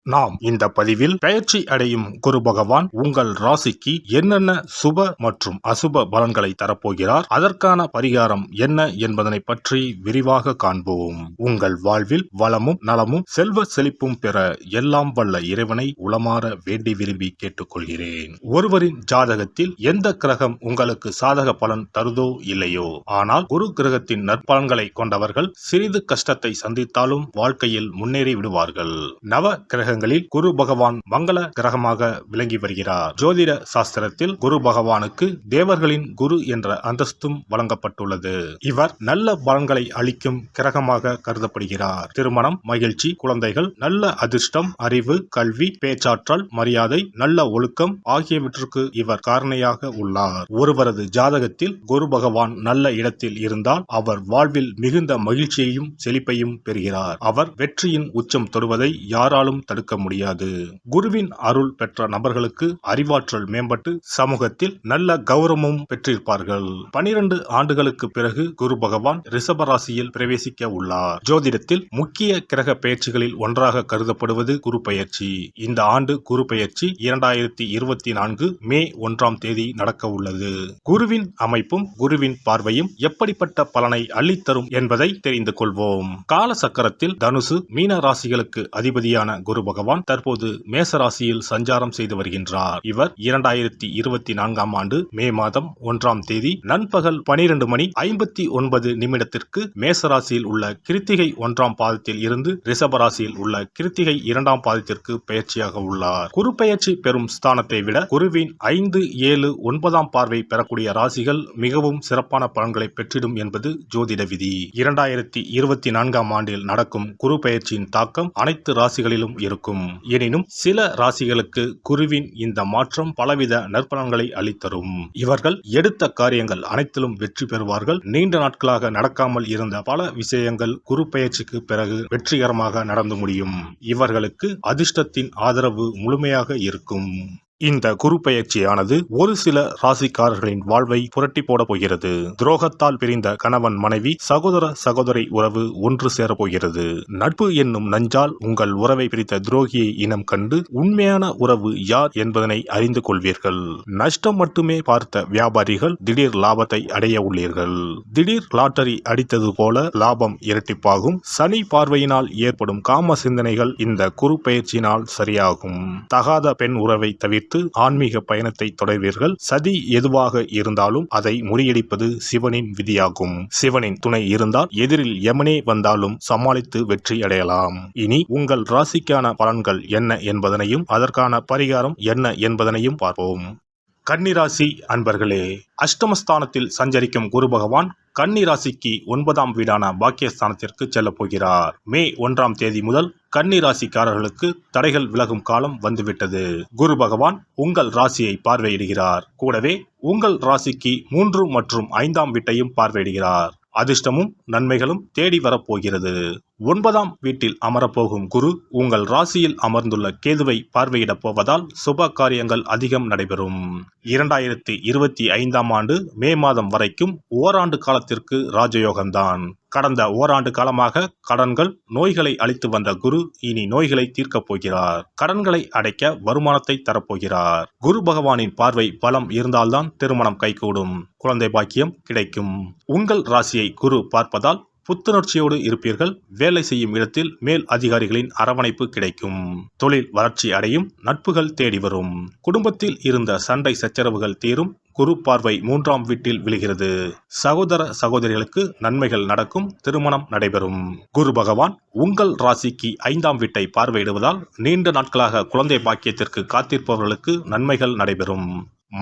நாம் இந்த பதிவில் பெயர்ச்சி அடையும் குரு பகவான் உங்கள் ராசிக்கு என்னென்ன சுப மற்றும் அசுப பலன்களை தரப்போகிறார், அதற்கான பரிகாரம் என்ன என்பதனை பற்றி விரிவாக காண்போம். உங்கள் வாழ்வில் வளமும் நலமும் செல்வ செழிப்பும் பெற எல்லாம் வல்ல இறைவனை உளமாற வேண்டி விரும்பி கேட்டுக்கொள்கிறேன். ஒருவரின் ஜாதகத்தில் எந்த கிரகம் உங்களுக்கு சாதக பலன் தருதோ இல்லையோ, ஆனால் குரு கிரகத்தின் நற்பலன்களை கொண்டவர்கள் சிறிது கஷ்டத்தை சந்தித்தாலும் வாழ்க்கையில் முன்னேறி விடுவார்கள். நவ கிரகங்களில் குரு பகவான் மங்கள கிரகமாக விளங்கி வருகிறார். ஜோதிட சாஸ்திரத்தில் குரு பகவானுக்கு தேவர்களின் குரு என்ற அந்தஸ்தும் வழங்கப்பட்டுள்ளது. இவர் நல்ல பலன்களை அளிக்கும் கிரகமாக கருதப்படுகிறார். திருமணம், மகிழ்ச்சி, குழந்தைகள், நல்ல அதிர்ஷ்டம், அறிவு, கல்வி, பேச்சாற்றல், மரியாதை, நல்ல ஒழுக்கம் ஆகியவற்றுக்கு இவர் காரணியாக உள்ளார். ஒருவரது ஜாதகத்தில் குரு பகவான் நல்ல இடத்தில் இருந்தால் அவர் வாழ்வில் மிகுந்த மகிழ்ச்சியையும் செழிப்பையும் பெறுகிறார். அவர் வெற்றியின் உச்சம் தொடுவதை யாராலும் தடுக்க முடியாது. குருவின் அருள் பெற்ற நபர்களுக்கு அறிவாற்றல் மேம்பட்டு சமூகத்தில் நல்ல கௌரவமும் பெற்றிருப்பார்கள். 12 ஆண்டுகளுக்கு பிறகு குரு பகவான் ரிஷப ராசியில் பிரவேசிக்க உள்ளார். ஜோதிடத்தில் முக்கிய கிரக பெயர்ச்சிகளில் ஒன்றாக கருதப்படுவது குரு பெயர்ச்சி. இந்த ஆண்டு குரு பெயர்ச்சி 2024 மே 1ஆம் தேதி நடக்க உள்ளது. குருவின் அமைப்பும் குருவின் பார்வையும் எப்படிப்பட்ட பலனை அள்ளித்தரும் என்பதை தெரிந்து கொள்வோம். கால சக்கரத்தில் தனுசு, மீன ராசிகளுக்கு அதிபதியான குரு பகவான் தற்போது மேச ராசியில் சஞ்சாரம் செய்து வருகின்றார். இவர் 2024ஆம் ஆண்டு மே மாதம் 1ஆம் தேதி நண்பகல் 12:59 மேச ராசியில் உள்ள கிருத்திகை 1ஆம் பாதத்தில் இருந்து ரிஷப ராசியில் உள்ள கிருத்திகை 2ஆம் பாதத்திற்கு பெயர்ச்சியாக உள்ளார். குரு பெயர்ச்சி பெறும் ஸ்தானத்தை விட குருவின் 5, 7, 9ஆம் பார்வை பெறக்கூடிய ராசிகள் மிகவும் சிறப்பான பலன்களை பெற்றிடும் என்பது ஜோதிட விதி. 2024ஆம் ஆண்டில் நடக்கும் குரு பெயர்ச்சியின் தாக்கம் அனைத்து ராசிகளிலும் இருக்கும். எனினும் சில ராசிகளுக்கு குருவின் இந்த மாற்றம் பலவித நற்பலன்களை அளித்தரும். இவர்கள் எடுத்த காரியங்கள் அனைத்திலும் வெற்றி பெறுவார்கள். நீண்ட நாட்களாக நடக்காமல் இருந்த பல விஷயங்கள் குரு பெயர்ச்சிக்கு பிறகு வெற்றிகரமாக நடந்து முடியும். இவர்களுக்கு அதிர்ஷ்டத்தின் ஆதரவு முழுமையாக இருக்கும். இந்த குரு பெயர்ச்சியானது ஒரு சில ராசிக்காரர்களின் வாழ்வை புரட்டி போட போகிறது. துரோகத்தால் பிரிந்த கணவன் மனைவி, சகோதர சகோதரி உறவு ஒன்று சேர போகிறது. நட்பு என்னும் நஞ்சால் உங்கள் உறவை பிரித்த துரோகியை இனம் கண்டு உண்மையான உறவு யார் என்பதனை அறிந்து கொள்வீர்கள். நஷ்டம் மட்டுமே பார்த்த வியாபாரிகள் திடீர் லாபத்தை அடைய உள்ளீர்கள். திடீர் லாட்டரி அடித்தது போல லாபம் இரட்டிப்பாகும். சனி பார்வையினால் ஏற்படும் காம சிந்தனைகள் இந்த குரு பெயர்ச்சியினால் சரியாகும். தகாத பெண் உறவை தவிர்த்து ஆன்மீக பயணத்தை தொடர்வீர்கள். சதி எதுவாக இருந்தாலும் அதை முறியடிப்பது சிவனின் விதியாகும். சிவனின் துணை இருந்தால் எதிரில் யமனே வந்தாலும் சமாளித்து வெற்றி அடையலாம். இனி உங்கள் ராசிக்கான பலன்கள் என்ன என்பதனையும் அதற்கான பரிகாரம் என்ன என்பதனையும் பார்ப்போம். கன்னிராசி அன்பர்களே, அஷ்டமஸ்தானத்தில் சஞ்சரிக்கும் குரு பகவான் கன்னிராசிக்கு 9ஆம் வீடான பாக்கியஸ்தானத்திற்கு செல்ல போகிறார். மே 1ஆம் தேதி முதல் கன்னிராசிக்காரர்களுக்கு தடைகள் விலகும் காலம் வந்துவிட்டது. குரு பகவான் உங்கள் ராசியை பார்வையிடுகிறார். கூடவே உங்கள் ராசிக்கு 3 மற்றும் 5ஆம் வீட்டையும் பார்வையிடுகிறார். அதிர்ஷ்டமும் நன்மைகளும் தேடி வரப்போகிறது. 9ஆம் வீட்டில் அமரப்போகும் குரு உங்கள் ராசியில் அமர்ந்துள்ள கேதுவை பார்வையிடப் போவதால் சுப காரியங்கள் அதிகம் நடைபெறும். 2025ஆம் ஆண்டு மே மாதம் வரைக்கும் ஓராண்டு காலத்திற்கு ராஜயோகம்தான். கடந்த ஓராண்டு காலமாக கடன்கள், நோய்களை அளித்து வந்த குரு இனி நோய்களை தீர்க்கப் போகிறார். கடன்களை அடைக்க வருமானத்தை தரப்போகிறார். குரு பகவானின் பார்வை பலம் இருந்தால்தான் திருமணம் கைகூடும், குழந்தை பாக்கியம் கிடைக்கும். உங்கள் ராசியை குரு பார்ப்பதால் புத்துணர்ச்சியோடு இருப்பீர்கள். வேலை செய்யும் இடத்தில் மேல் அதிகாரிகளின் அரவணைப்பு கிடைக்கும். தொழில் வளர்ச்சி அடையும். நட்புகள் தேடி வரும். குடும்பத்தில் இருந்த சண்டை சச்சரவுகள் தீரும். குரு பார்வை 3ஆம் வீட்டில் விழுகிறது. சகோதர சகோதரிகளுக்கு நன்மைகள் நடக்கும். திருமணம் நடைபெறும். குரு பகவான் உங்கள் ராசிக்கு 5ஆம் வீட்டை பார்வையிடுவதால் நீண்ட நாட்களாக குழந்தை பாக்கியத்திற்கு காத்திருப்பவர்களுக்கு நன்மைகள் நடைபெறும்.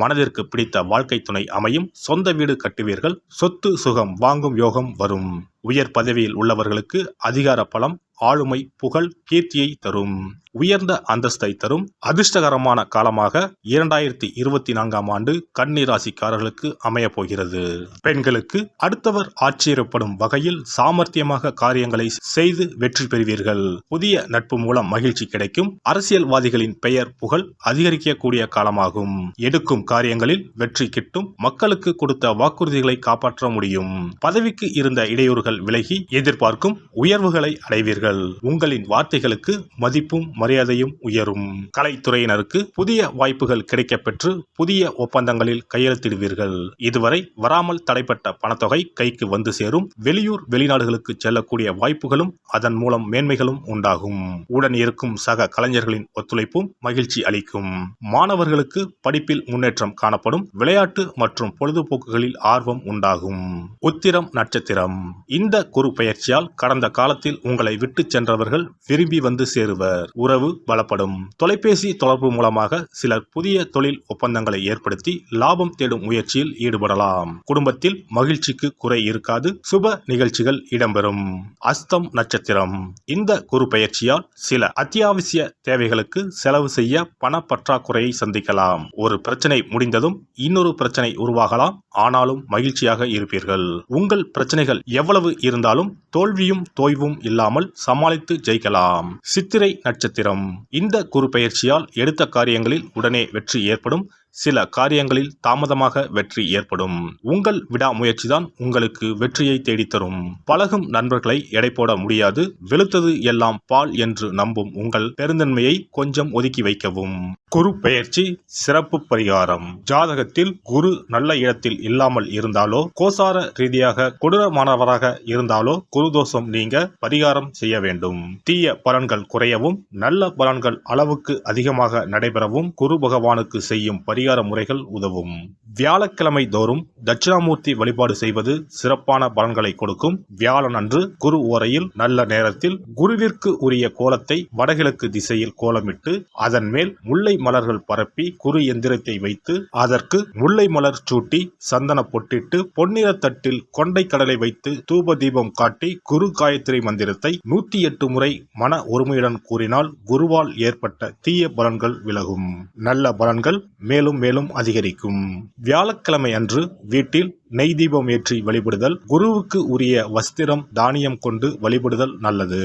மனதிற்கு பிடித்த வாழ்க்கை துணை அமையும். சொந்த வீடு கட்டுவீர்கள். சொத்து சுகம் வாங்கும் யோகம் வரும். உயர் பதவியில் உள்ளவர்களுக்கு அதிகார பலம், ஆளுமை, புகழ், கீர்த்தியை தரும். உயர்ந்த அந்தஸ்தை தரும். அதிர்ஷ்டகரமான காலமாக 2024ஆம் ஆண்டு கன்னி ராசிக்காரர்களுக்கு அமைய போகிறது. பெண்களுக்கு அடுத்தவர் ஆச்சரியப்படும் வகையில் சாமர்த்தியமாக காரியங்களை செய்து வெற்றி பெறுவீர்கள். புதிய நட்பு மூலம் மகிழ்ச்சி கிடைக்கும். அரசியல்வாதிகளின் பெயர் புகழ் அதிகரிக்கக்கூடிய காலமாகும். எடுக்கும் காரியங்களில் வெற்றி கிட்டும். மக்களுக்கு கொடுத்த வாக்குறுதிகளை காப்பாற்ற முடியும். பதவிக்கு இருந்த இடையூறுகள் விலகி எதிர்பார்க்கும் உயர்வுகளை அடைவீர்கள். உங்களின் வார்த்தைகளுக்கு மதிப்பும் மரியாதையும் உயரும். கலைத்துறையினருக்கு புதிய வாய்ப்புகள் கிடைக்கப்பெற்று புதிய ஒப்பந்தங்களில் கையெழுத்திடுவீர்கள். இதுவரை வராமல் தடைப்பட்ட பணத்தொகை கைக்கு வந்து சேரும். வெளியூர் வெளிநாடுகளுக்கு செல்லக்கூடிய வாய்ப்புகளும் அதன் மூலம் மேன்மைகளும் உண்டாகும். உடன் இருக்கும் சக கலைஞர்களின் ஒத்துழைப்பும் மகிழ்ச்சி அளிக்கும். மாணவர்களுக்கு படிப்பில் முன்னேற்றம் காணப்படும். விளையாட்டு மற்றும் பொழுதுபோக்குகளில் ஆர்வம் உண்டாகும். உத்திரம் நட்சத்திரம். இந்த குரு பெயர்ச்சியால் கடந்த காலத்தில் உங்களை விட்டு சென்றவர்கள் விரும்பி வந்து சேருவர். உறவு பலப்படும். தொலைபேசி தொடர்பு மூலமாக சிலர் புதிய தொழில் ஒப்பந்தங்களை ஏற்படுத்தி லாபம் தேடும் முயற்சியில் ஈடுபடலாம். குடும்பத்தில் மகிழ்ச்சிக்கு குறை இருக்காது. சுப நிகழ்ச்சிகள் இடம்பெறும். அஸ்தம் நட்சத்திரம். இந்த குரு பெயர்ச்சியால் சில அத்தியாவசிய தேவைகளுக்கு செலவு செய்ய பண பற்றாக்குறையை சந்திக்கலாம். ஒரு பிரச்சனை முடிந்ததும் இன்னொரு பிரச்சனை உருவாகலாம். ஆனாலும் மகிழ்ச்சியாக இருப்பீர்கள். உங்கள் பிரச்சனைகள் எவ்வளவு இருந்தாலும் தோல்வியும் தோய்வும் இல்லாமல் சமாளித்து ஜெயிக்கலாம். சித்திரை நட்சத்திரம். இந்த குரு பெயர்ச்சியால் எடுத்த காரியங்களில் உடனே வெற்றி ஏற்படும். சில காரியங்களில் தாமதமாக வெற்றி ஏற்படும். உங்கள் விடாமுயற்சிதான் உங்களுக்கு வெற்றியை தேடித்தரும். பழகும் நண்பர்களை எடை போட முடியாது. வெளுத்தது எல்லாம் பால் என்று நம்பும் உங்கள் பெருந்தன்மையை கொஞ்சம் ஒதுக்கி வைக்கவும். குரு பெயர்ச்சி சிறப்பு பரிகாரம். ஜாதகத்தில் குரு நல்ல இடத்தில் இல்லாமல் இருந்தாலோ கோசார ரீதியாக கொடூரமானவராக இருந்தாலோ குரு தோஷம் நீங்க பரிகாரம் செய்ய வேண்டும். தீய பலன்கள் குறையவும் நல்ல பலன்கள் அளவுக்கு அதிகமாக நடைபெறவும் குரு பகவானுக்கு செய்யும் பரிகார முறைகள் உதவும். வியாழக்கிழமை தோறும் தட்சிணாமூர்த்தி வழிபாடு செய்வது சிறப்பான பலன்களை கொடுக்கும். வியாழன் அன்று குரு ஓரையில் நல்ல நேரத்தில் குருவிற்கு உரிய கோலத்தை வடகிழக்கு திசையில் கோலமிட்டு அதன் மேல் முல்லை மலர்கள் பரப்பி குரு எந்திரத்தை வைத்து அதற்கு முல்லை மலர் சூட்டி சந்தன பொட்டிட்டு பொன்னிற தட்டில் கொண்டை கடலை வைத்து தூப தீபம் காட்டி குரு காயத்ரி மந்திரத்தை 108 முறை மன ஒருமையுடன் கூறினால் குருவால் ஏற்பட்ட தீய பலன்கள் விலகும். நல்ல பலன்கள் மேலும் மேலும் அதிகரிக்கும். வியாழக்கிழமை அன்று வீட்டில் நெய் தீபம் ஏற்றி வழிபடுதல். குருவுக்கு உரிய வஸ்திரம் தானியம் கொண்டு வழிபடுதல் நல்லது.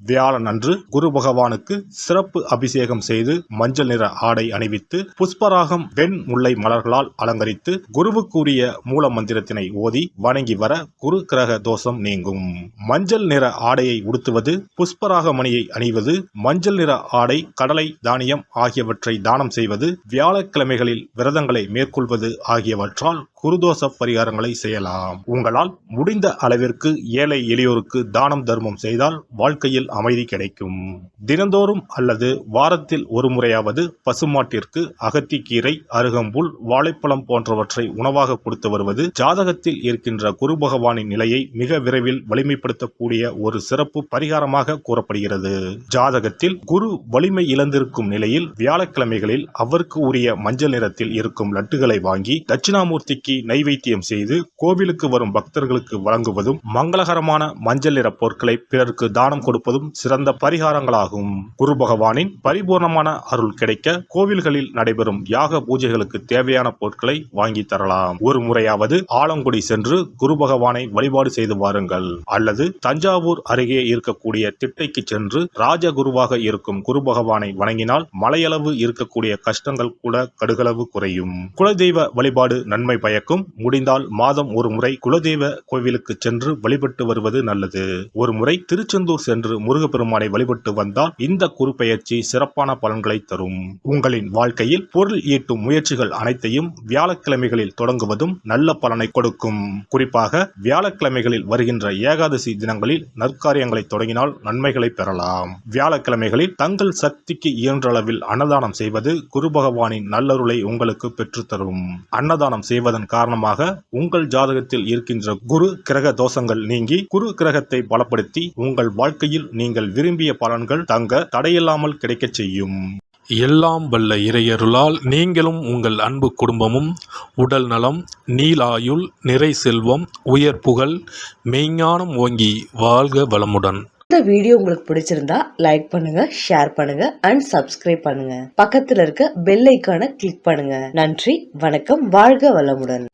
வியாழன் அன்று குரு பகவானுக்கு சிறப்பு அபிஷேகம் செய்து மஞ்சள் நிற ஆடை அணிவித்து புஷ்பராகம் வெண் முல்லை மலர்களால் அலங்கரித்து குருவுக்கு உரிய மூல மந்திரத்தினை ஓதி வணங்கி வர குரு கிரக தோஷம் நீங்கும். மஞ்சள் நிற ஆடையை உடுத்துவது, புஷ்பராக மணியை அணிவது, மஞ்சள் நிற ஆடை, கடலை, தானியம் ஆகியவற்றை தானம் செய்வது, வியாழக்கிழமைகளில் விரதங்களை மேற்கொள்வது ஆகியவற்றால் குருதோஷ பரிகாரங்களை செய்யலாம். உங்களால் முடிந்த அளவிற்கு ஏழை எளியோருக்கு தானம் தர்மம் செய்தால் வாழ்க்கையில் அமைதி கிடைக்கும். தினந்தோறும் அல்லது வாரத்தில் ஒரு முறையாவது பசுமாட்டிற்கு அகத்திக்கீரை, அருகம்புல், வாழைப்பழம் போன்றவற்றை உணவாக கொடுத்து வருவது ஜாதகத்தில் இருக்கின்ற குரு பகவானின் நிலையை மிக விரைவில் வலிமைப்படுத்தக்கூடிய ஒரு சிறப்பு பரிகாரமாக கூறப்படுகிறது. ஜாதகத்தில் குரு வலிமை இழந்திருக்கும் நிலையில் வியாழக்கிழமைகளில் அவருக்கு உரிய மஞ்சள் நிறத்தில் இருக்கும் லட்டுகளை வாங்கி தட்சிணாமூர்த்திக்கு நைவேத்தியம் செய்து கோவிலுக்கு வரும் பக்தர்களுக்கு வழங்குவதும் மங்களகரமான மஞ்சள் நிற பொருட்களை பிறருக்கு தானம் கொடுப்பதும் சிறந்த பரிகாரங்களாகும். குரு பகவானின் பரிபூர்ணமான அருள் கிடைக்க கோவில்களில் நடைபெறும் யாக பூஜைகளுக்கு தேவையான பொருட்களை வாங்கி தரலாம். ஒரு முறையாவது ஆலங்குடி சென்று குரு பகவானை வழிபாடு செய்து வாருங்கள். அல்லது தஞ்சாவூர் அருகே இருக்கக்கூடிய திட்டைக்கு சென்று ராஜகுருவாக இருக்கும் குரு பகவானை வணங்கினால் மலையளவு இருக்கக்கூடிய கஷ்டங்கள் கூட கடுகளவு குறையும். குலதெய்வ வழிபாடு நன்மை பயக்கும். முடிந்தால் மாதம் ஒரு முறை குலதெய்வ கோவிலுக்கு சென்று வழிபட்டு வருவது நல்லது. ஒரு முறை திருச்செந்தூர் சென்று முருகப்பெருமானை வழிபட்டு வந்தால் இந்த குரு பெயர்ச்சி சிறப்பான பலன்களை தரும். உங்களின் வாழ்க்கையில் பொருள் ஈட்டும் முயற்சிகள் அனைத்தையும் வியாழக்கிழமைகளில் தொடங்குவதும் நல்ல பலனை கொடுக்கும். குறிப்பாக வியாழக்கிழமைகளில் வருகின்ற ஏகாதசி தினங்களில் நற்காரியங்களை தொடங்கினால் நன்மைகளை பெறலாம். வியாழக்கிழமைகளில் தங்கள் சக்திக்கு இயன்ற அளவில் அன்னதானம் செய்வது குரு பகவானின் நல்லருளை உங்களுக்கு பெற்றுத்தரும். அன்னதானம் செய்வதன் காரணமாக உங்கள் ஜாதகத்தில் இருக்கின்ற குரு கிரக தோஷங்கள் நீங்கி குரு கிரகத்தை பலப்படுத்தி உங்கள் வாழ்க்கையில் நீங்கள் விரும்பிய பலன்கள் தங்க தடையில்லாமல் கிடைக்கச் செய்யும். எல்லாம் வல்ல இறையருளால் நீங்களும் உங்கள் அன்பு குடும்பமும் உடல் நலம், நீலாயுள், நிறை செல்வம், உயர் புகழ், மெய்ஞானம் ஓங்கி வாழ்க வளமுடன். இந்த வீடியோ உங்களுக்கு பிடிச்சிருந்தா லைக் பண்ணுங்க, ஷேர் பண்ணுங்க அண்ட் சப்ஸ்கிரைப் பண்ணுங்க. பக்கத்துல இருக்க பெல் ஐகானை கிளிக் பண்ணுங்க. நன்றி, வணக்கம், வாழ்க வளமுடன்.